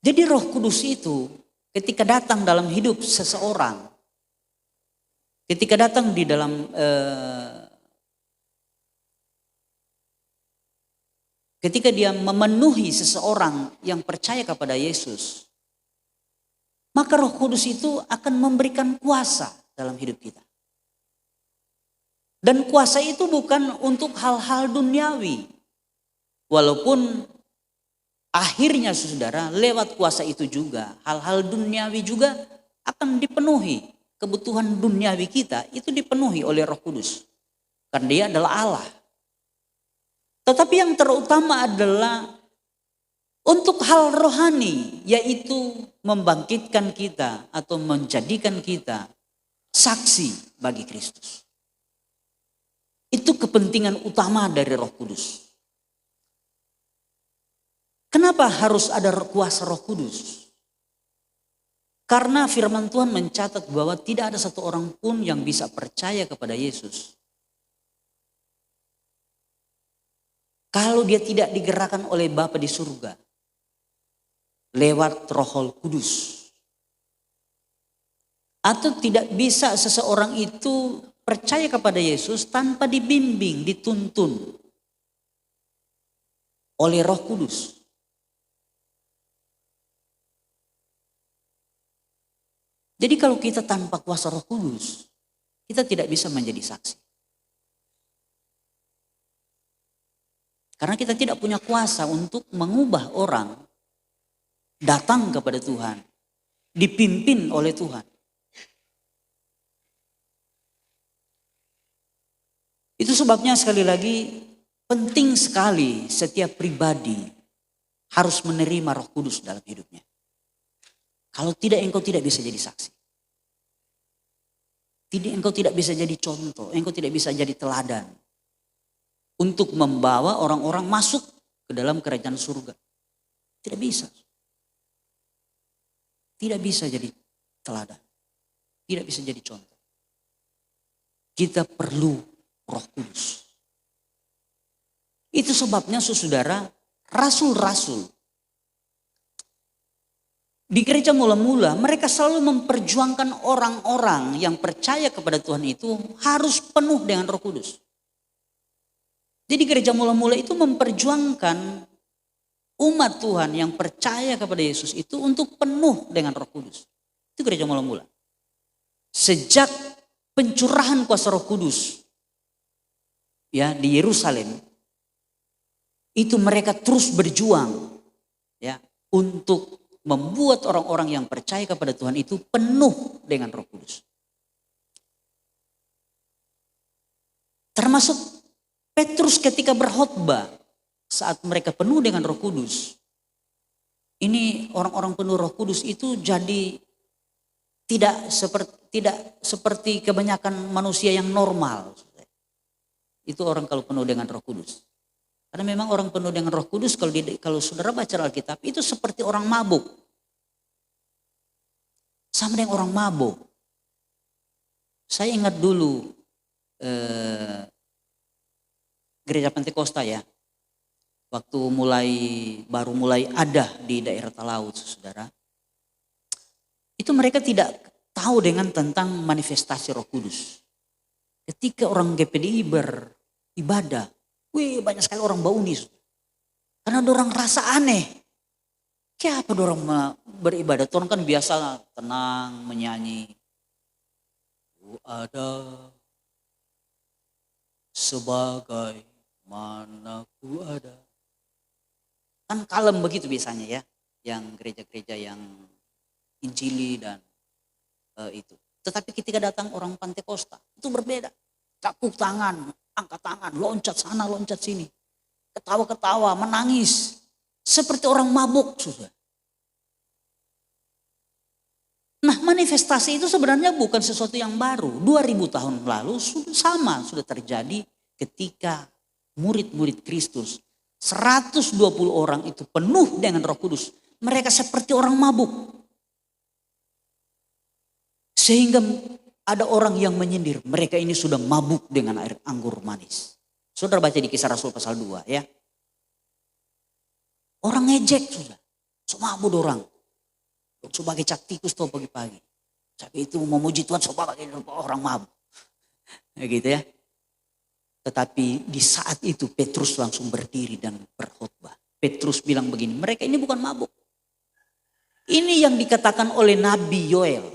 Jadi Roh Kudus itu ketika datang dalam hidup seseorang, ketika datang di dalam ketika dia memenuhi seseorang yang percaya kepada Yesus, maka Roh Kudus itu akan memberikan kuasa dalam hidup kita. Dan kuasa itu bukan untuk hal-hal duniawi. Walaupun akhirnya saudara lewat kuasa itu juga hal-hal duniawi juga akan dipenuhi. Kebutuhan duniawi kita itu dipenuhi oleh Roh Kudus. Karena dia adalah Allah. Tetapi yang terutama adalah untuk hal rohani, yaitu membangkitkan kita atau menjadikan kita saksi bagi Kristus. Itu kepentingan utama dari Roh Kudus. Kenapa harus ada kuasa Roh Kudus? Karena firman Tuhan mencatat bahwa tidak ada satu orang pun yang bisa percaya kepada Yesus kalau dia tidak digerakkan oleh Bapa di surga lewat Roh Kudus. Atau tidak bisa seseorang itu percaya kepada Yesus tanpa dibimbing, dituntun oleh Roh Kudus. Jadi kalau kita tanpa kuasa Roh Kudus, kita tidak bisa menjadi saksi. Karena kita tidak punya kuasa untuk mengubah orang datang kepada Tuhan, dipimpin oleh Tuhan. Itu sebabnya sekali lagi penting sekali setiap pribadi harus menerima Roh Kudus dalam hidupnya. Kalau tidak, engkau tidak bisa jadi saksi. Engkau tidak bisa jadi contoh, engkau tidak bisa jadi teladan untuk membawa orang-orang masuk ke dalam kerajaan surga. Tidak bisa. Tidak bisa jadi teladan. Tidak bisa jadi contoh. Kita perlu Roh Kudus. Itu sebabnya saudara, rasul-rasul di gereja mula-mula mereka selalu memperjuangkan orang-orang yang percaya kepada Tuhan itu harus penuh dengan Roh Kudus. Jadi gereja mula-mula itu memperjuangkan umat Tuhan yang percaya kepada Yesus itu untuk penuh dengan Roh Kudus. Itu gereja mula-mula. Sejak pencurahan kuasa Roh Kudus ya di Yerusalem, itu mereka terus berjuang ya untuk membuat orang-orang yang percaya kepada Tuhan itu penuh dengan Roh Kudus. Termasuk Petrus ketika berkhotbah saat mereka penuh dengan Roh Kudus. Ini orang-orang penuh Roh Kudus itu jadi tidak seperti kebanyakan manusia yang normal. Itu orang kalau penuh dengan Roh Kudus. Karena memang orang penuh dengan Roh Kudus kalau saudara baca Alkitab itu seperti orang mabuk. Sama dengan orang mabuk. Saya ingat dulu gereja Pentakosta ya. Waktu baru mulai ada di daerah Talaut saudara. Itu mereka tidak tahu dengan tentang manifestasi Roh Kudus. Ketika orang GPDI beribadah, banyak sekali orang bauni. Karena orang rasa aneh. Kenapa orang beribadah? Orang kan biasa tenang, menyanyi. Ku ada sebagai mana ku ada. Kan kalem begitu biasanya ya. Yang gereja-gereja yang Injili dan itu. Tetapi ketika datang orang Pentakosta itu berbeda. Capuk tangan, angkat tangan, loncat sana, loncat sini. Ketawa-ketawa, menangis. Seperti orang mabuk. Sudah. Nah manifestasi itu sebenarnya bukan sesuatu yang baru. 2000 tahun lalu sudah terjadi ketika murid-murid Kristus. 120 orang itu penuh dengan Roh Kudus. Mereka seperti orang mabuk. Sehingga ada orang yang menyindir. Mereka ini sudah mabuk dengan air anggur manis. Saudara baca di Kisah Rasul pasal 2 ya. Orang ngejek sudah. So mabuk orang. Sebagai cak tikus tuh pagi-pagi. Tapi itu memuji Tuhan sebagai orang mabuk. Gitu ya. Tetapi di saat itu Petrus langsung berdiri dan berkhotbah. Petrus bilang begini, mereka ini bukan mabuk. Ini yang dikatakan oleh Nabi Yoel.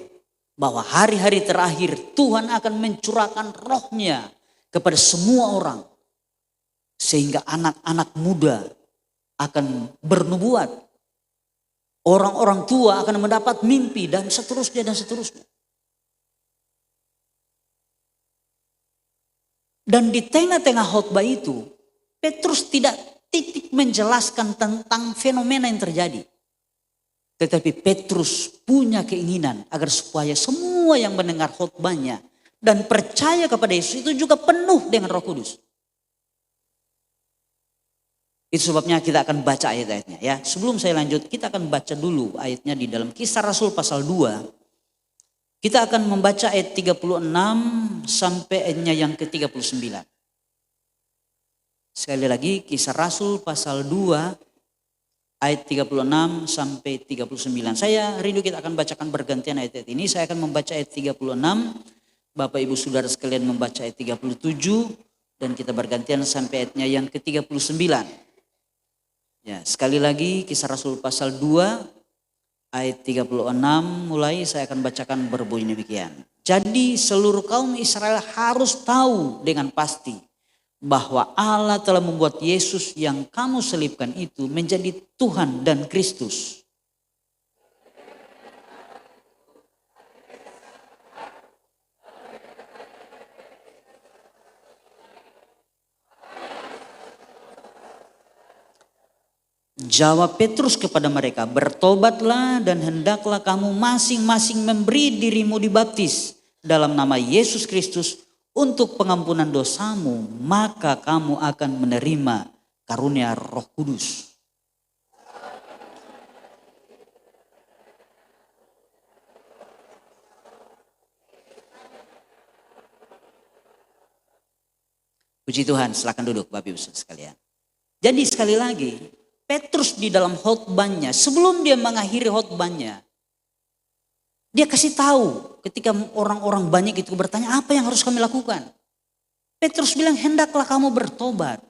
Bahwa hari-hari terakhir Tuhan akan mencurahkan rohnya kepada semua orang. Sehingga anak-anak muda akan bernubuat. Orang-orang tua akan mendapat mimpi dan seterusnya dan seterusnya. Dan di tengah-tengah khotbah itu, Petrus tidak titik menjelaskan tentang fenomena yang terjadi. Tetapi Petrus punya keinginan agar supaya semua yang mendengar khotbahnya dan percaya kepada Yesus itu juga penuh dengan Roh Kudus. Itu sebabnya kita akan baca ayat-ayatnya ya. Sebelum saya lanjut, kita akan baca dulu ayatnya di dalam Kisah Rasul pasal 2. Kita akan membaca ayat 36 sampai ayatnya yang ke-39. Sekali lagi Kisah Rasul pasal 2 ayat 36 sampai 39. Saya rindu kita akan bacakan bergantian ayat-ayat ini. Saya akan membaca ayat 36. Bapak Ibu Saudara sekalian membaca ayat 37. Dan kita bergantian sampai ayatnya yang ke-39. Ya, sekali lagi Kisah Rasul pasal 2 ayat 36 mulai saya akan bacakan berbunyi demikian. Jadi seluruh kaum Israel harus tahu dengan pasti bahwa Allah telah membuat Yesus yang kamu selipkan itu menjadi Tuhan dan Kristus. Jawab Petrus kepada mereka, bertobatlah dan hendaklah kamu masing-masing memberi dirimu dibaptis dalam nama Yesus Kristus untuk pengampunan dosamu, maka kamu akan menerima karunia Roh Kudus. Puji Tuhan, silakan duduk Bapak Ibu sekalian. Jadi sekali lagi, Petrus di dalam khotbahnya, sebelum dia mengakhiri khotbahnya, dia kasih tahu ketika orang-orang banyak itu bertanya, apa yang harus kami lakukan? Petrus bilang, hendaklah kamu bertobat.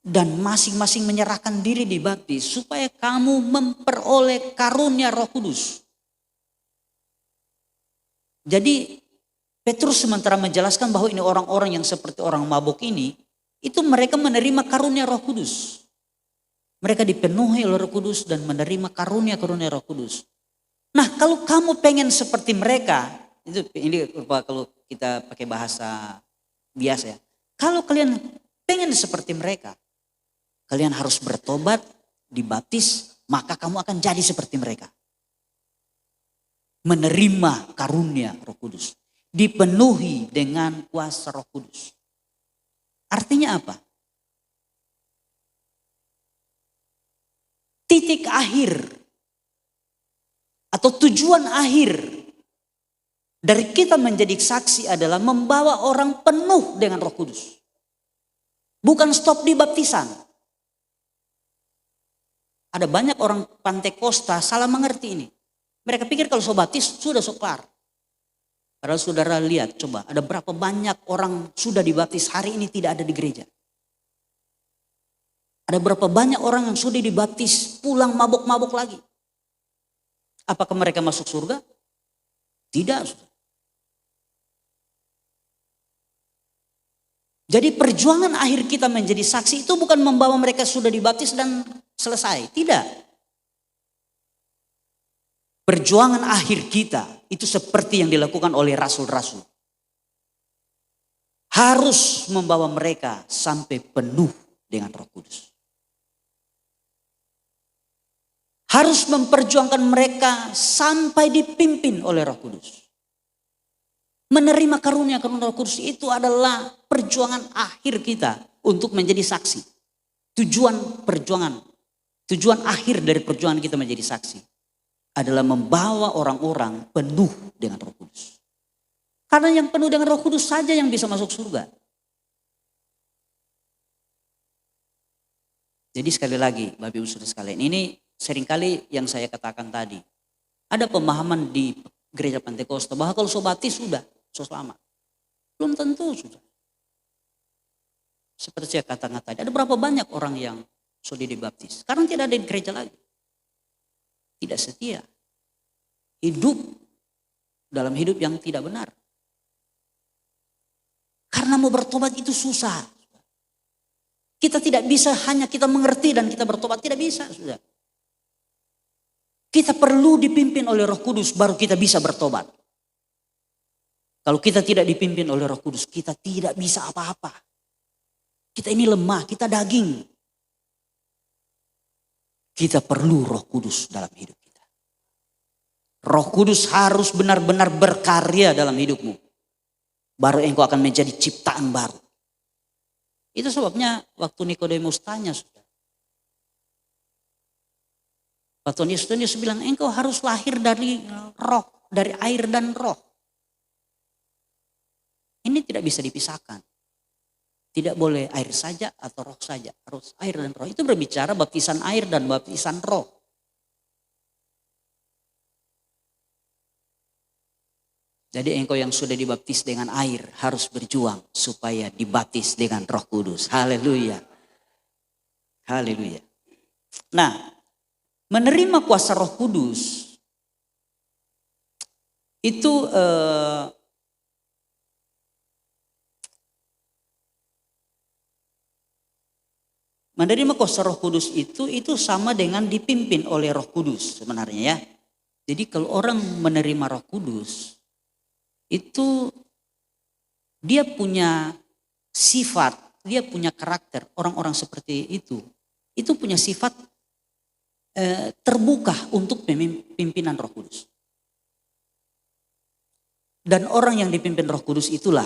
Dan masing-masing menyerahkan diri dibaptis supaya kamu memperoleh karunia Roh Kudus. Jadi Petrus sementara menjelaskan bahwa ini orang-orang yang seperti orang mabuk ini, itu mereka menerima karunia Roh Kudus. Mereka dipenuhi oleh Roh Kudus dan menerima karunia-karunia Roh Kudus. Nah, kalau kamu pengen seperti mereka, ini kalau kita pakai bahasa biasa ya. Kalau kalian pengen seperti mereka, kalian harus bertobat, dibaptis, maka kamu akan jadi seperti mereka. Menerima karunia Roh Kudus. Dipenuhi dengan kuasa Roh Kudus. Artinya apa? Titik akhir atau tujuan akhir dari kita menjadi saksi adalah membawa orang penuh dengan Roh Kudus. Bukan stop di baptisan. Ada banyak orang Pantekosta salah mengerti ini. Mereka pikir kalau baptis sudah kelar. Padahal saudara lihat coba ada berapa banyak orang sudah dibaptis hari ini tidak ada di gereja. Ada berapa banyak orang yang sudah dibaptis pulang mabuk-mabuk lagi. Apakah mereka masuk surga? Tidak. Jadi perjuangan akhir kita menjadi saksi itu bukan membawa mereka sudah dibaptis dan selesai. Tidak. Perjuangan akhir kita itu seperti yang dilakukan oleh rasul-rasul. Harus membawa mereka sampai penuh dengan Roh Kudus. Harus memperjuangkan mereka sampai dipimpin oleh Roh Kudus. Menerima karunia-karunia Roh Kudus itu adalah perjuangan akhir kita untuk menjadi saksi. Tujuan perjuangan, tujuan akhir dari perjuangan kita menjadi saksi adalah membawa orang-orang penuh dengan Roh Kudus. Karena yang penuh dengan Roh Kudus saja yang bisa masuk surga. Jadi sekali lagi Bapak Ibu Saudara sekalian, ini seringkali yang saya katakan tadi, ada pemahaman di gereja Pentakosta bahwa kalau so baptis sudah, so selamat. Belum tentu sudah. Seperti saya katakan tadi, ada berapa banyak orang yang sudah dibaptis. Sekarang tidak ada di gereja lagi. Tidak setia. Hidup dalam hidup yang tidak benar. Karena mau bertobat itu susah. Kita tidak bisa hanya kita mengerti dan kita bertobat. Tidak bisa sudah. Kita perlu dipimpin oleh Roh Kudus baru kita bisa bertobat. Kalau kita tidak dipimpin oleh Roh Kudus, kita tidak bisa apa-apa. Kita ini lemah, kita daging. Kita perlu Roh Kudus dalam hidup kita. Roh Kudus harus benar-benar berkarya dalam hidupmu. Baru engkau akan menjadi ciptaan baru. Itu sebabnya waktu Nikodemus tanya sudah. Waktu Yesus bilang engkau harus lahir dari roh, dari air dan roh. Ini tidak bisa dipisahkan. Tidak boleh air saja atau roh saja. Harus air dan roh. Itu berbicara baptisan air dan baptisan roh. Jadi engkau yang sudah dibaptis dengan air harus berjuang supaya dibaptis dengan Roh Kudus. Haleluya. Haleluya. Nah, menerima kuasa Roh Kudus itu menerima kuasa Roh Kudus itu sama dengan dipimpin oleh Roh Kudus sebenarnya ya. Jadi kalau orang menerima Roh Kudus itu dia punya sifat, dia punya karakter. Orang-orang seperti itu punya sifat terbuka untuk pimpinan Roh Kudus. Dan orang yang dipimpin Roh Kudus itulah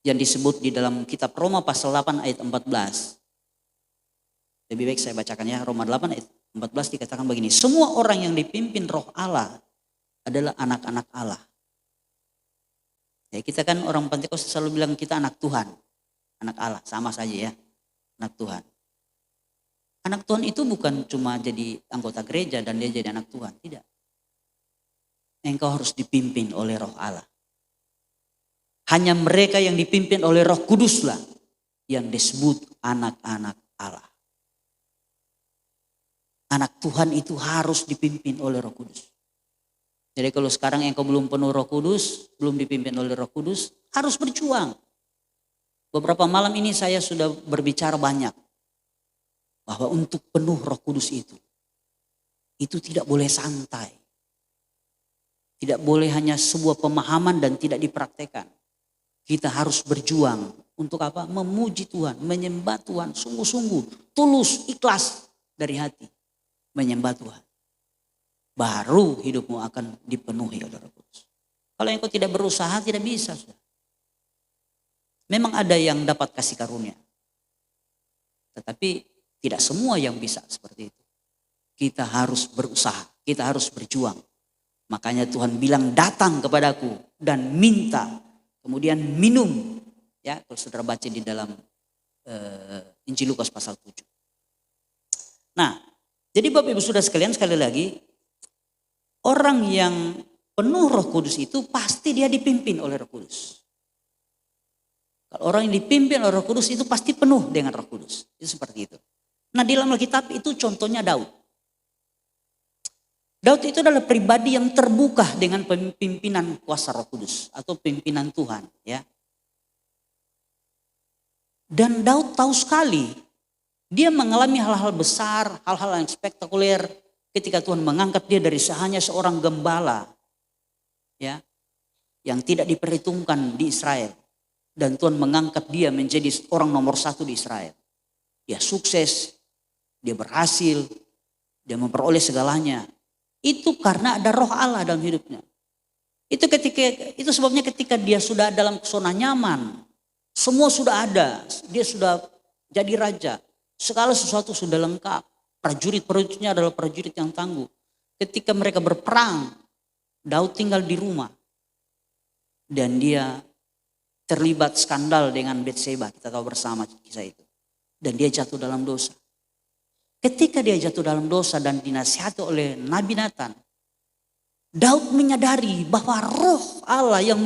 yang disebut di dalam kitab Roma pasal 8 ayat 14. Lebih baik saya bacakan ya, Roma 8 ayat 14 dikatakan begini. Semua orang yang dipimpin Roh Allah adalah anak-anak Allah. Ya, kita kan orang Pentakosta selalu bilang kita anak Tuhan. Anak Allah, sama saja ya. Anak Tuhan. Anak Tuhan itu bukan cuma jadi anggota gereja dan dia jadi anak Tuhan. Tidak. Engkau harus dipimpin oleh Roh Allah. Hanya mereka yang dipimpin oleh Roh Kuduslah yang disebut anak-anak Allah. Anak Tuhan itu harus dipimpin oleh Roh Kudus. Jadi kalau sekarang engkau belum penuh Roh Kudus, belum dipimpin oleh Roh Kudus, harus berjuang. Beberapa malam ini saya sudah berbicara banyak. Bahwa untuk penuh Roh Kudus itu tidak boleh santai. Tidak boleh hanya sebuah pemahaman dan tidak dipraktekkan. Kita harus berjuang untuk apa? Memuji Tuhan, menyembah Tuhan, sungguh-sungguh, tulus, ikhlas dari hati. Menyembah Tuhan. Baru hidupmu akan dipenuhi oleh Roh Kudus. Kalau engkau tidak berusaha tidak bisa. Memang ada yang dapat kasih karunia. Tetapi tidak semua yang bisa seperti itu. Kita harus berusaha, kita harus berjuang. Makanya Tuhan bilang datang kepadaku dan minta. Kemudian minum. Ya, kalau saudara baca di dalam Injil Lukas pasal 7. Nah, jadi Bapak Ibu Saudara sekalian sekali lagi. Orang yang penuh Roh Kudus itu pasti dia dipimpin oleh Roh Kudus. Kalau orang yang dipimpin oleh Roh Kudus itu pasti penuh dengan Roh Kudus. Itu seperti itu. Nah di dalam Alkitab itu contohnya Daud. Daud itu adalah pribadi yang terbuka dengan pimpinan kuasa Roh Kudus. Atau pimpinan Tuhan. Ya. Dan Daud tahu sekali. Dia mengalami hal-hal besar, hal-hal yang spektakuler. Ketika Tuhan mengangkat dia dari hanya seorang gembala. Ya, yang tidak diperhitungkan di Israel. Dan Tuhan mengangkat dia menjadi orang nomor 1 di Israel. Dia sukses, dia berhasil, dia memperoleh segalanya. Itu karena ada Roh Allah dalam hidupnya. Itu sebabnya ketika dia sudah dalam zona nyaman, semua sudah ada, dia sudah jadi raja, segala sesuatu sudah lengkap. Prajurit-prajuritnya adalah prajurit yang tangguh. Ketika mereka berperang, Daud tinggal di rumah. Dan dia terlibat skandal dengan Batseba. Kita tahu bersama kisah itu. Dan dia jatuh dalam dosa. Ketika dia jatuh dalam dosa dan dinasihati oleh Nabi Nathan, Daud menyadari bahwa roh Allah yang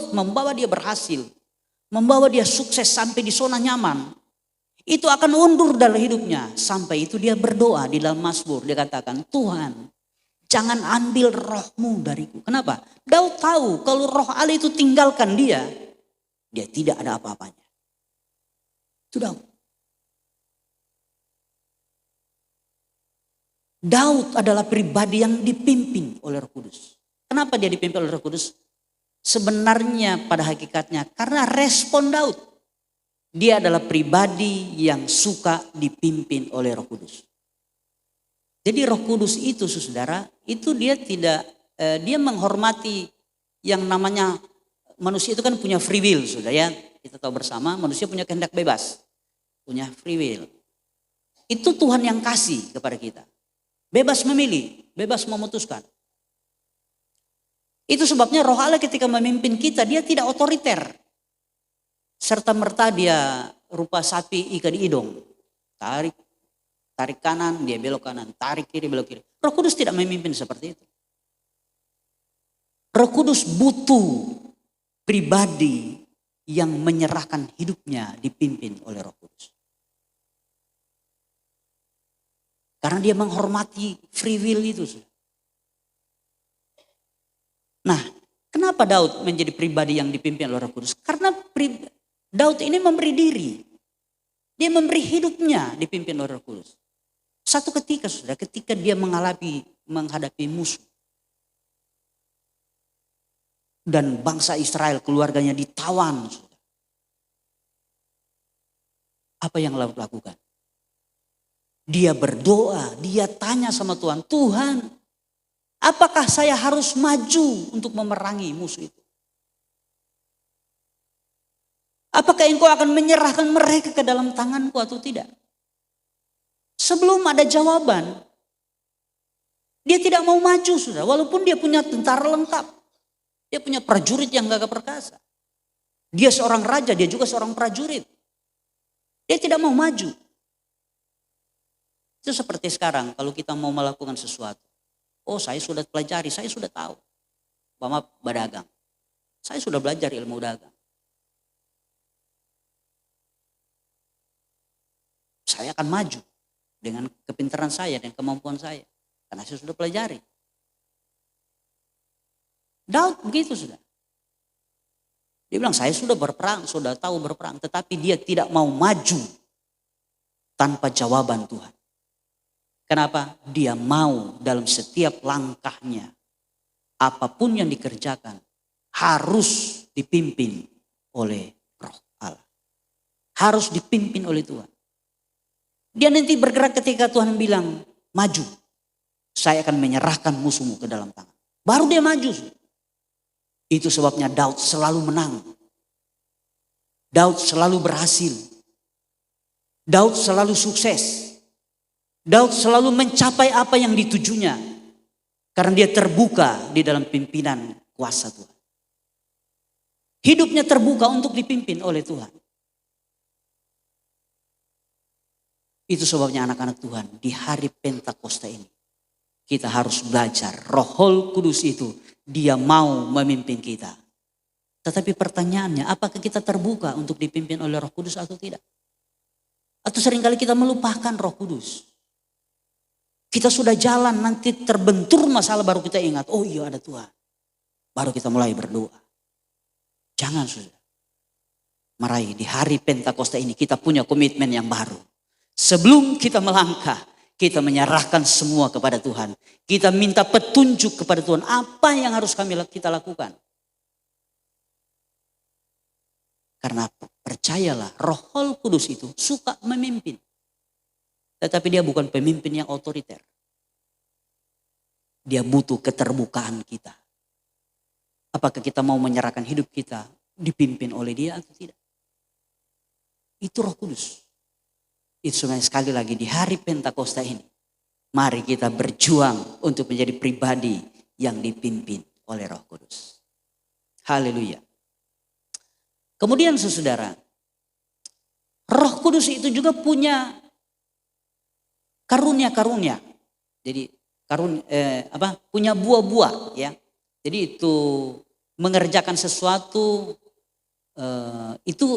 membawa dia berhasil, membawa dia sukses sampai di zona nyaman, itu akan undur dalam hidupnya. Sampai itu dia berdoa di dalam Mazmur, dia katakan, Tuhan, jangan ambil rohmu dariku. Kenapa? Daud tahu kalau roh Allah itu tinggalkan dia tidak ada apa-apanya. Itu Daud. Daud adalah pribadi yang dipimpin oleh Roh Kudus. Kenapa dia dipimpin oleh Roh Kudus? Sebenarnya pada hakikatnya karena respon Daud. Dia adalah pribadi yang suka dipimpin oleh Roh Kudus. Jadi Roh Kudus itu, saudara, itu dia menghormati yang namanya manusia itu kan punya free will, saudara ya. Kita tahu bersama manusia punya kehendak bebas, punya free will. Itu Tuhan yang kasih kepada kita. Bebas memilih, bebas memutuskan. Itu sebabnya Roh Allah ketika memimpin kita, dia tidak otoriter. Serta merta dia rupa sapi ikat di hidung. Tarik kanan, dia belok kanan. Tarik kiri, belok kiri. Roh Kudus tidak memimpin seperti itu. Roh Kudus butuh pribadi yang menyerahkan hidupnya dipimpin oleh Roh Kudus. Karena dia menghormati free will itu. Nah, kenapa Daud menjadi pribadi yang dipimpin oleh Roh Kudus? Karena Daud ini memberi diri. Dia memberi hidupnya dipimpin oleh Roh Kudus. Satu ketika, saudara, ketika dia menghadapi musuh. Dan bangsa Israel, keluarganya ditawan. Saudara. Apa yang Daud lakukan? Dia berdoa, dia tanya sama Tuhan, Tuhan, apakah saya harus maju untuk memerangi musuh itu? Apakah engkau akan menyerahkan mereka ke dalam tanganku atau tidak? Sebelum ada jawaban, dia tidak mau maju, saudara. Walaupun dia punya tentara lengkap, dia punya prajurit yang gagah perkasa. Dia seorang raja, dia juga seorang prajurit. Dia tidak mau maju. Itu seperti sekarang kalau kita mau melakukan sesuatu. Oh, saya sudah pelajari, saya sudah tahu. Umpama berdagang. Saya sudah belajar ilmu dagang. Saya akan maju dengan kepintaran saya dan kemampuan saya. Karena saya sudah pelajari. Daud begitu sudah. Dia bilang saya sudah berperang, sudah tahu berperang. Tetapi dia tidak mau maju tanpa jawaban Tuhan. Kenapa? Dia mau dalam setiap langkahnya, apapun yang dikerjakan, harus dipimpin oleh Roh Allah. Harus dipimpin oleh Tuhan. Dia nanti bergerak ketika Tuhan bilang, maju. Saya akan menyerahkan musuhmu ke dalam tangan. Baru dia maju. Itu sebabnya Daud selalu menang. Daud selalu berhasil. Daud selalu sukses. Daud selalu mencapai apa yang ditujunya. Karena dia terbuka di dalam pimpinan kuasa Tuhan. Hidupnya terbuka untuk dipimpin oleh Tuhan. Itu sebabnya anak-anak Tuhan di hari Pentakosta ini. Kita harus belajar Roh Kudus itu dia mau memimpin kita. Tetapi pertanyaannya apakah kita terbuka untuk dipimpin oleh Roh Kudus atau tidak? Atau seringkali kita melupakan Roh Kudus. Kita sudah jalan, nanti terbentur masalah baru kita ingat. Oh iya ada Tuhan. Baru kita mulai berdoa. Jangan sudah. Mari di hari Pentakosta ini kita punya komitmen yang baru. Sebelum kita melangkah, kita menyerahkan semua kepada Tuhan. Kita minta petunjuk kepada Tuhan. Apa yang harus kita lakukan? Karena percayalah Roh Kudus itu suka memimpin. Tetapi dia bukan pemimpin yang otoriter. Dia butuh keterbukaan kita. Apakah kita mau menyerahkan hidup kita dipimpin oleh dia atau tidak? Itu Roh Kudus. Itu sebenarnya sekali lagi di hari Pentakosta ini. Mari kita berjuang untuk menjadi pribadi yang dipimpin oleh Roh Kudus. Haleluya. Kemudian saudara, Roh Kudus itu juga punya karunia-karunia. Jadi punya buah-buah ya. Jadi itu mengerjakan sesuatu itu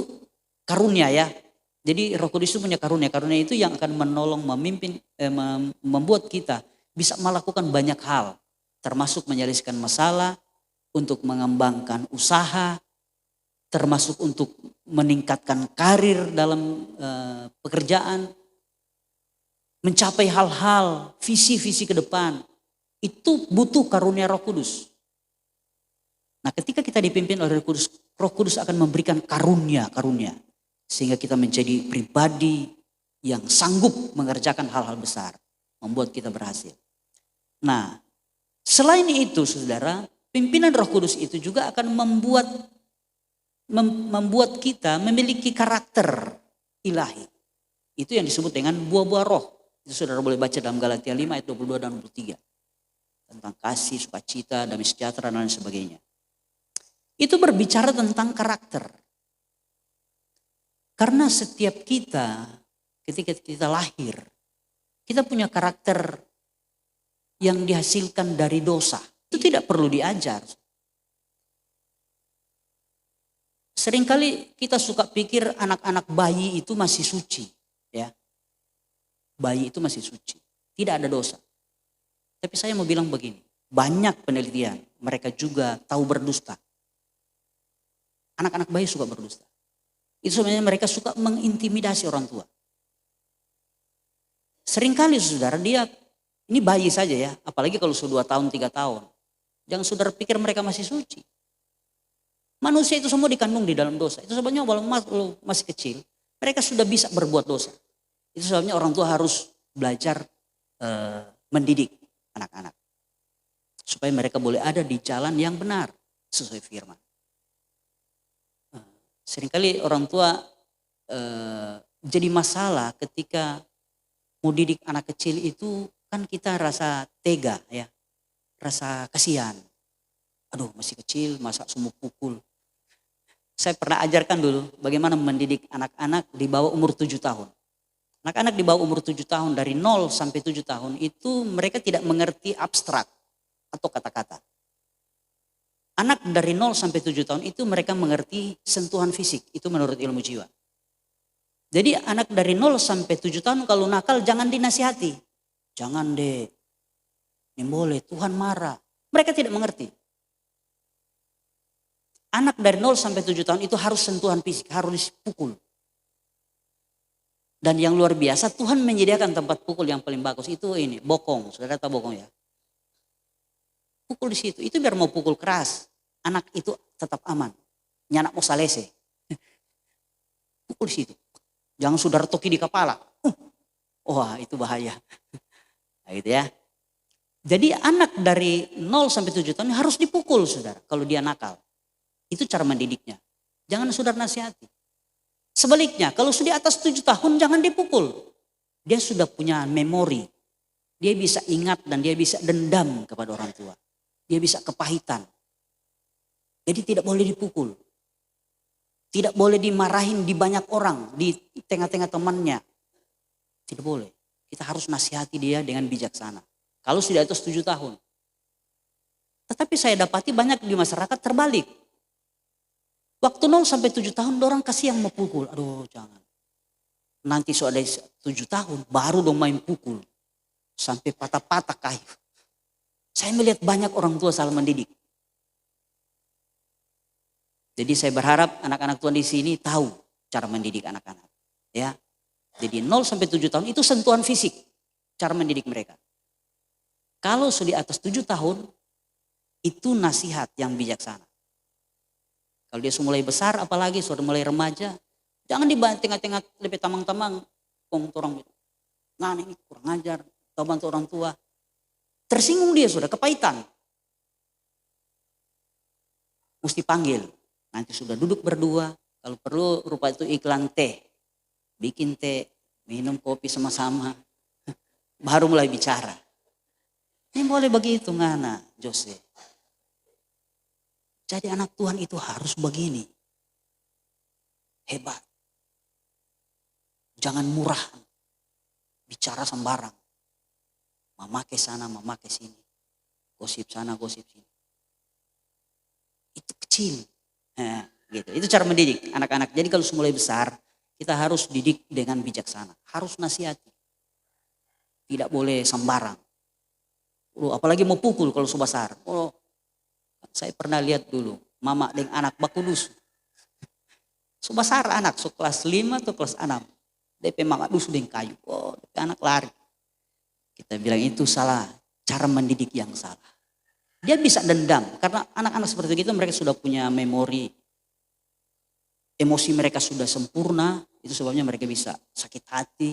karunia ya. Jadi Roh Kudus itu punya karunia-karunia itu yang akan menolong, memimpin, membuat kita bisa melakukan banyak hal, termasuk menyelesaikan masalah, untuk mengembangkan usaha, termasuk untuk meningkatkan karir dalam pekerjaan, mencapai hal-hal, visi-visi ke depan. Itu butuh karunia Roh Kudus. Nah, ketika kita dipimpin oleh Roh Kudus akan memberikan karunia-karunia. Sehingga kita menjadi pribadi yang sanggup mengerjakan hal-hal besar. Membuat kita berhasil. Nah, selain itu saudara, pimpinan Roh Kudus itu juga akan membuat kita memiliki karakter ilahi. Itu yang disebut dengan buah-buah roh. Itu saudara boleh baca dalam Galatia 5 ayat 22 dan 23. Tentang kasih, sukacita, damai sejahtera dan lain sebagainya. Itu berbicara tentang karakter. Karena setiap kita ketika kita lahir, kita punya karakter yang dihasilkan dari dosa. Itu tidak perlu diajar. Seringkali kita suka pikir anak-anak bayi itu masih suci. Ya. Bayi itu masih suci. Tidak ada dosa. Tapi saya mau bilang begini. Banyak penelitian. Mereka juga tahu berdusta. Anak-anak bayi suka berdusta. Itu sebenarnya mereka suka mengintimidasi orang tua. Seringkali saudara ini bayi saja ya. Apalagi kalau sudah 2 tahun, 3 tahun. Jangan saudara pikir mereka masih suci. Manusia itu semua dikandung di dalam dosa. Itu sebabnya walau masih kecil, mereka sudah bisa berbuat dosa. Itu sebabnya orang tua harus belajar mendidik anak-anak. Supaya mereka boleh ada di jalan yang benar sesuai firman. Seringkali orang tua jadi masalah ketika mau didik anak kecil itu kan kita rasa tega ya. Rasa kasihan. Aduh masih kecil masa semua pukul. Saya pernah ajarkan dulu bagaimana mendidik anak-anak di bawah umur 7 tahun. Anak-anak di bawah umur 7 tahun dari 0 sampai 7 tahun itu mereka tidak mengerti abstrak atau kata-kata. Anak dari 0 sampai 7 tahun itu mereka mengerti sentuhan fisik. Itu menurut ilmu jiwa. Jadi anak dari 0 sampai 7 tahun kalau nakal jangan dinasihati. Jangan deh. Ini boleh, Tuhan marah. Mereka tidak mengerti. Anak dari 0 sampai 7 tahun itu harus sentuhan fisik, harus dipukul. Dan yang luar biasa Tuhan menyediakan tempat pukul yang paling bagus. Itu ini, bokong. Saudara tahu bokong ya? Pukul di situ. Itu biar mau pukul keras. Anak itu tetap aman. Nyanak mau salese. Pukul di situ. Jangan saudara toki di kepala. Wah itu bahaya. Nah, gitu ya. Jadi anak dari 0 sampai 7 tahun harus dipukul saudara. Kalau dia nakal. Itu cara mendidiknya. Jangan saudara nasihati. Sebaliknya kalau sudah di atas 7 tahun jangan dipukul. Dia sudah punya memori. Dia bisa ingat dan dia bisa dendam kepada orang tua. Dia bisa kepahitan. Jadi tidak boleh dipukul. Tidak boleh dimarahin di banyak orang. Di tengah-tengah temannya. Tidak boleh. Kita harus nasihati dia dengan bijaksana. Kalau sudah atas 7 tahun. Tetapi saya dapati banyak di masyarakat terbalik. Waktu 0 sampai 7 tahun orang kasih yang mau pukul. Aduh jangan. Nanti sudah 7 tahun baru dong main pukul. Sampai patah-patah kayu. Saya melihat banyak orang tua salah mendidik. Jadi saya berharap anak-anak Tuhan di sini tahu cara mendidik anak-anak. Ya. Jadi 0 sampai 7 tahun itu sentuhan fisik. Cara mendidik mereka. Kalau sudah di atas 7 tahun itu nasihat yang bijaksana. Kalau dia sudah mulai besar apalagi sudah mulai remaja. Jangan di tengah-tengah lebih tamang-tamang. Orang nah ini kurang ajar. Tahu bantu orang tua. Tersinggung dia sudah kepahitan. Mesti panggil. Nanti sudah duduk berdua. Kalau perlu rupa itu iklan teh. Bikin teh. Minum kopi sama-sama. Baru mulai bicara. Ini boleh begitu ngana Jose. Jadi anak Tuhan itu harus begini. Hebat. Jangan murah. Bicara sembarang. memakai sana, memakai sini. Gosip sana, gosip sini. Itu kecil. Nah, gitu. Itu cara mendidik anak-anak. Jadi kalau mulai besar, kita harus didik dengan bijaksana. Harus nasihati. Tidak boleh sembarang. Apalagi mau pukul kalau sudah besar. Oh, saya pernah lihat dulu, mama dengan anak bakudus. Sudah besar anak, so kelas 5 atau kelas 6. DP mama dusu dengan kayu. Oh, DP anak lari. Kita bilang itu salah, cara mendidik yang salah. Dia bisa dendam, karena anak-anak seperti itu mereka sudah punya memori. Emosi mereka sudah sempurna, itu sebabnya mereka bisa sakit hati,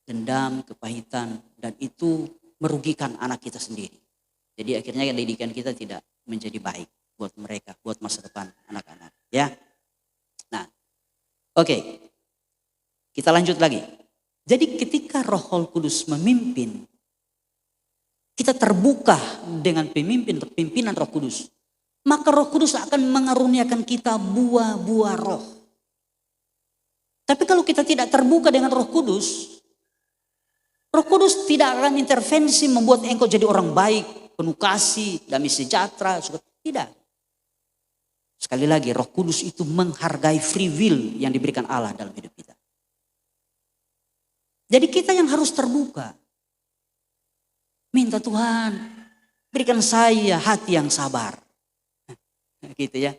dendam, kepahitan. Dan itu merugikan anak kita sendiri. Jadi akhirnya didikan kita tidak menjadi baik buat mereka, buat masa depan anak-anak. Ya. Nah, oke. Kita lanjut lagi. Jadi ketika Roh Kudus memimpin, kita terbuka dengan pimpinan Roh Kudus. Maka Roh Kudus akan mengaruniakan kita buah-buah roh. Tapi kalau kita tidak terbuka dengan Roh Kudus tidak akan intervensi membuat engkau jadi orang baik, penuh kasih, damai sejahtera. Tidak. Sekali lagi, Roh Kudus itu menghargai free will yang diberikan Allah dalam hidup kita. Jadi kita yang harus terbuka. Minta Tuhan, berikan saya hati yang sabar. Gitu ya.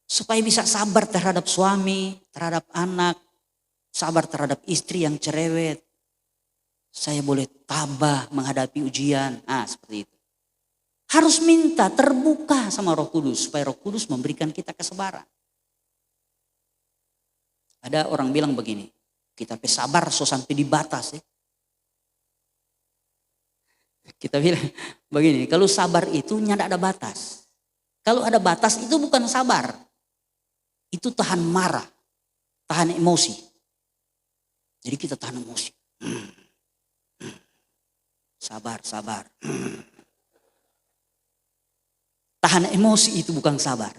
Supaya bisa sabar terhadap suami, terhadap anak, sabar terhadap istri yang cerewet. Saya boleh tabah menghadapi ujian. Seperti itu. Harus minta terbuka sama Roh Kudus. Supaya Roh Kudus memberikan kita kesabaran. Ada orang bilang begini. Kita sabar so sampai di batas ya. Kita bilang begini, kalau sabar itu tidak ada batas. Kalau ada batas itu bukan sabar. Itu tahan marah, tahan emosi. Jadi kita tahan emosi. Sabar. Tahan emosi itu bukan sabar.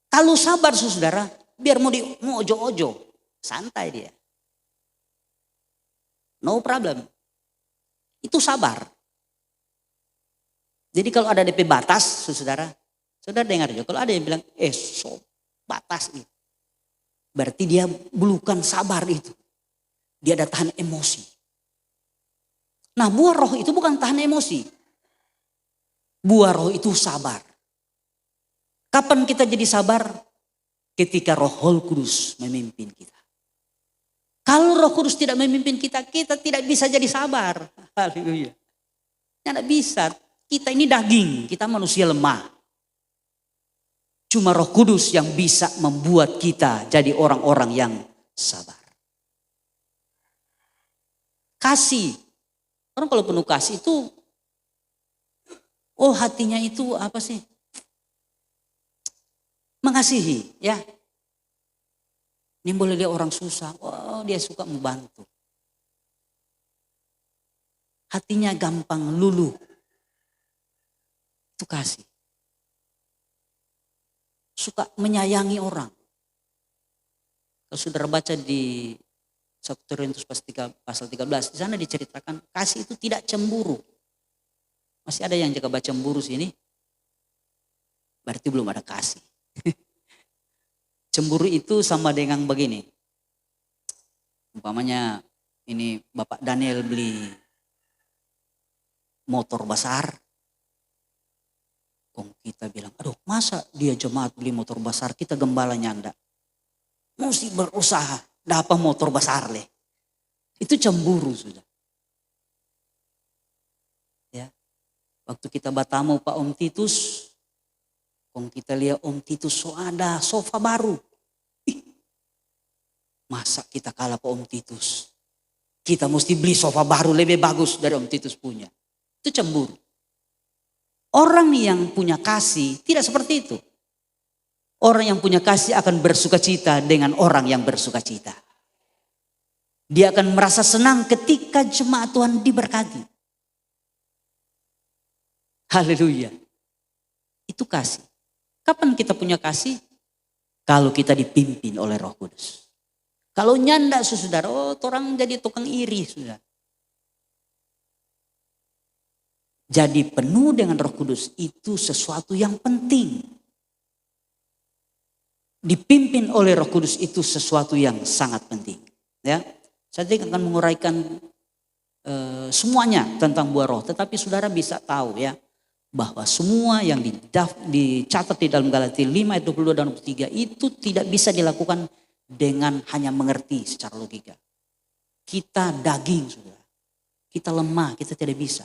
Kalau sabar saudara, biar mau ojo-ojo, santai dia. No problem. Itu sabar. Jadi kalau ada DP batas, saudara dengar juga. Kalau ada yang bilang, batas itu. Berarti dia bukan sabar itu. Dia ada tahan emosi. Nah, buah roh itu bukan tahan emosi. Buah roh itu sabar. Kapan kita jadi sabar? Ketika Roh Kudus memimpin kita. Kalau Roh Kudus tidak memimpin kita, kita tidak bisa jadi sabar. Haleluya. Tidak bisa. Kita ini daging, kita manusia lemah. Cuma Roh Kudus yang bisa membuat kita jadi orang-orang yang sabar. Kasih. Orang kalau penuh kasih itu, hatinya itu apa sih? Mengasihi, ya. Ini boleh dia orang susah, dia suka membantu. Hatinya gampang luluh. Itu kasih. Suka menyayangi orang. Kalau saudara baca di 1 Korintus pasal 13, di sana diceritakan kasih itu tidak cemburu. Masih ada yang jaga baca cemburu sini? Berarti belum ada kasih. Cemburu itu sama dengan begini. Umpamanya ini Bapak Daniel beli motor besar. Kita bilang, aduh masa dia jemaat beli motor besar, kita gembala nyanda. Mesti berusaha, dapat motor besar leh. Itu cemburu sudah. Ya, waktu kita bertamu Pak Om Titus, kita lihat Om Titus ada sofa baru. Masa kita kalah Pak Om Titus? Kita mesti beli sofa baru lebih bagus dari Om Titus punya. Itu cemburu. Orang yang punya kasih tidak seperti itu. Orang yang punya kasih akan bersukacita dengan orang yang bersukacita. Dia akan merasa senang ketika jemaat Tuhan diberkati. Haleluya. Itu kasih. Kapan kita punya kasih? Kalau kita dipimpin oleh Roh Kudus. Kalau nyanda saudara, orang jadi tukang iri saudara. Jadi penuh dengan Roh Kudus itu sesuatu yang penting. Dipimpin oleh Roh Kudus itu sesuatu yang sangat penting. Ya, saya tidak akan menguraikan semuanya tentang buah roh, tetapi saudara bisa tahu ya bahwa semua yang dicatat di dalam Galatia 5 ayat 22 dan 23 itu tidak bisa dilakukan dengan hanya mengerti secara logika. Kita daging, saudara. Kita lemah, kita tidak bisa.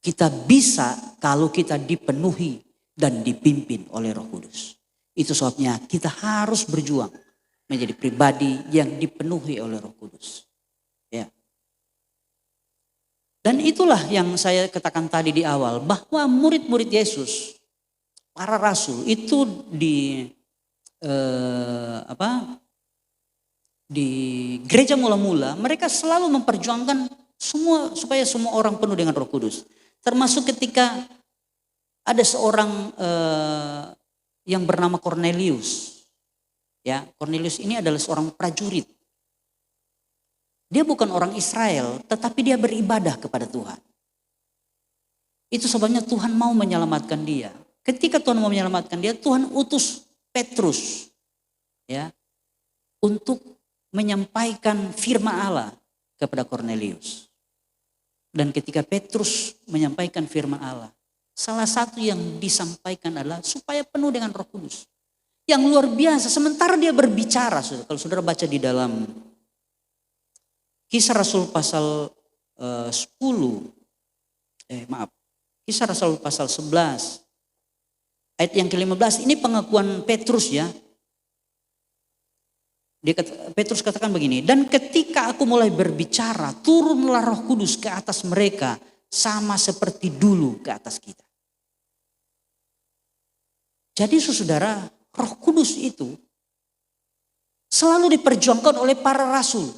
Kita bisa kalau kita dipenuhi dan dipimpin oleh Roh Kudus. Itu sebabnya kita harus berjuang menjadi pribadi yang dipenuhi oleh Roh Kudus. Ya. Dan itulah yang saya katakan tadi di awal, bahwa murid-murid Yesus, para rasul itu di gereja mula-mula mereka selalu memperjuangkan supaya semua orang penuh dengan Roh Kudus. Termasuk ketika ada seorang yang bernama Cornelius. Ya, Cornelius ini adalah seorang prajurit. Dia bukan orang Israel, tetapi dia beribadah kepada Tuhan. Itu sebabnya Tuhan mau menyelamatkan dia. Ketika Tuhan mau menyelamatkan dia, Tuhan utus Petrus ya untuk menyampaikan firman Allah kepada Cornelius. Dan ketika Petrus menyampaikan firman Allah, salah satu yang disampaikan adalah supaya penuh dengan Roh Kudus. Yang luar biasa, sementara dia berbicara, kalau saudara baca di dalam Kisah Rasul pasal 10, Kisah Rasul pasal 11, ayat yang ke-15, ini pengakuan Petrus ya. Petrus katakan begini, dan ketika aku mulai berbicara, turunlah Roh Kudus ke atas mereka, sama seperti dulu ke atas kita. Jadi saudara, Roh Kudus itu selalu diperjuangkan oleh para rasul.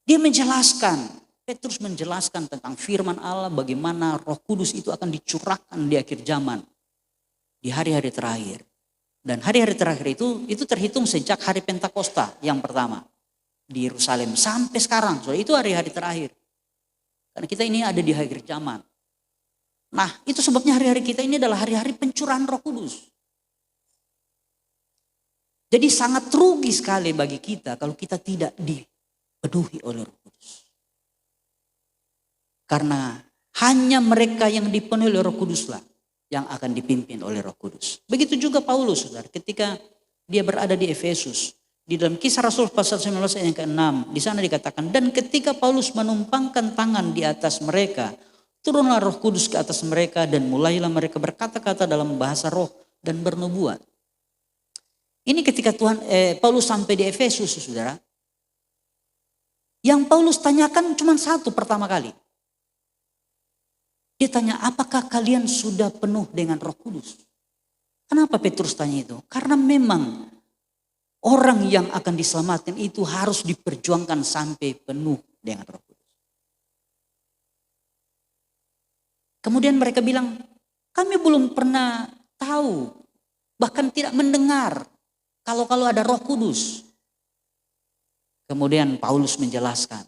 Dia menjelaskan, Petrus menjelaskan tentang firman Allah, bagaimana Roh Kudus itu akan dicurahkan di akhir zaman, di hari-hari terakhir. Dan hari-hari terakhir itu terhitung sejak hari Pentakosta yang pertama di Yerusalem sampai sekarang. So, itu hari-hari terakhir. Karena kita ini ada di akhir zaman. Nah, itu sebabnya hari-hari kita ini adalah hari-hari pencurahan Roh Kudus. Jadi sangat rugi sekali bagi kita kalau kita tidak dipenuhi oleh Roh Kudus. Karena hanya mereka yang dipenuhi oleh Roh Kuduslah yang akan dipimpin oleh Roh Kudus. Begitu juga Paulus, saudara, ketika dia berada di Efesus. Di dalam Kisah Rasul pasal 19 ayat yang ke-6, di sana dikatakan, dan ketika Paulus menumpangkan tangan di atas mereka, turunlah Roh Kudus ke atas mereka dan mulailah mereka berkata-kata dalam bahasa roh dan bernubuat. Ini ketika Paulus sampai di Efesus, saudara. Yang Paulus tanyakan cuma satu pertama kali. Dia tanya, apakah kalian sudah penuh dengan Roh Kudus? Kenapa Petrus tanya itu? Karena memang orang yang akan diselamatkan itu harus diperjuangkan sampai penuh dengan Roh Kudus. Kemudian mereka bilang, kami belum pernah tahu, bahkan tidak mendengar kalau ada Roh Kudus. Kemudian Paulus menjelaskan.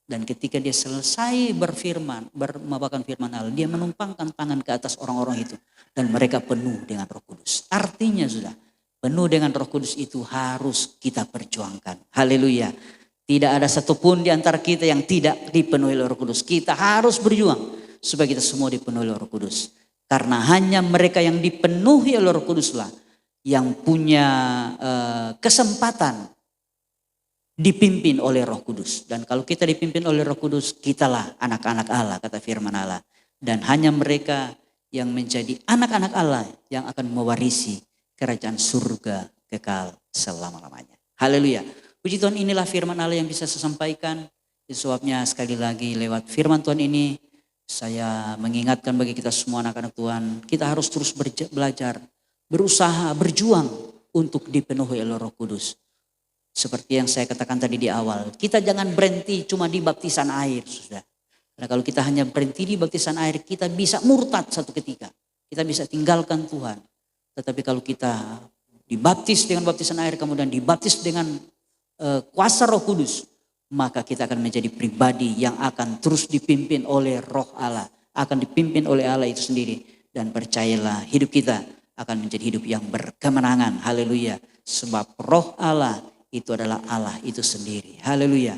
Dan ketika dia selesai membawakan firman Allah, dia menumpangkan tangan ke atas orang-orang itu. Dan mereka penuh dengan Roh Kudus. Artinya sudah, penuh dengan Roh Kudus itu harus kita perjuangkan. Haleluya. Tidak ada satupun di antara kita yang tidak dipenuhi oleh Roh Kudus. Kita harus berjuang supaya kita semua dipenuhi oleh Roh Kudus. Karena hanya mereka yang dipenuhi oleh Roh Kuduslah yang punya kesempatan dipimpin oleh Roh Kudus. Dan kalau kita dipimpin oleh Roh Kudus, kitalah anak-anak Allah, kata firman Allah. Dan hanya mereka yang menjadi anak-anak Allah yang akan mewarisi kerajaan surga kekal selama-lamanya. Haleluya. Puji Tuhan, inilah firman Allah yang bisa saya sampaikan. Sebabnya sekali lagi lewat firman Tuhan ini, saya mengingatkan bagi kita semua anak-anak Tuhan, kita harus terus belajar, berusaha, berjuang untuk dipenuhi oleh Roh Kudus. Seperti yang saya katakan tadi di awal, kita jangan berhenti cuma di baptisan air, sudah. Karena kalau kita hanya berhenti di baptisan air, kita bisa murtad satu ketika. Kita bisa tinggalkan Tuhan. Tetapi kalau kita dibaptis dengan baptisan air, kemudian dibaptis dengan kuasa Roh Kudus, maka kita akan menjadi pribadi yang akan terus dipimpin oleh Roh Allah akan dipimpin oleh Allah itu sendiri. Dan percayalah hidup kita akan menjadi hidup yang berkemenangan. Haleluya. Sebab roh Allah itu adalah Allah itu sendiri. Haleluya.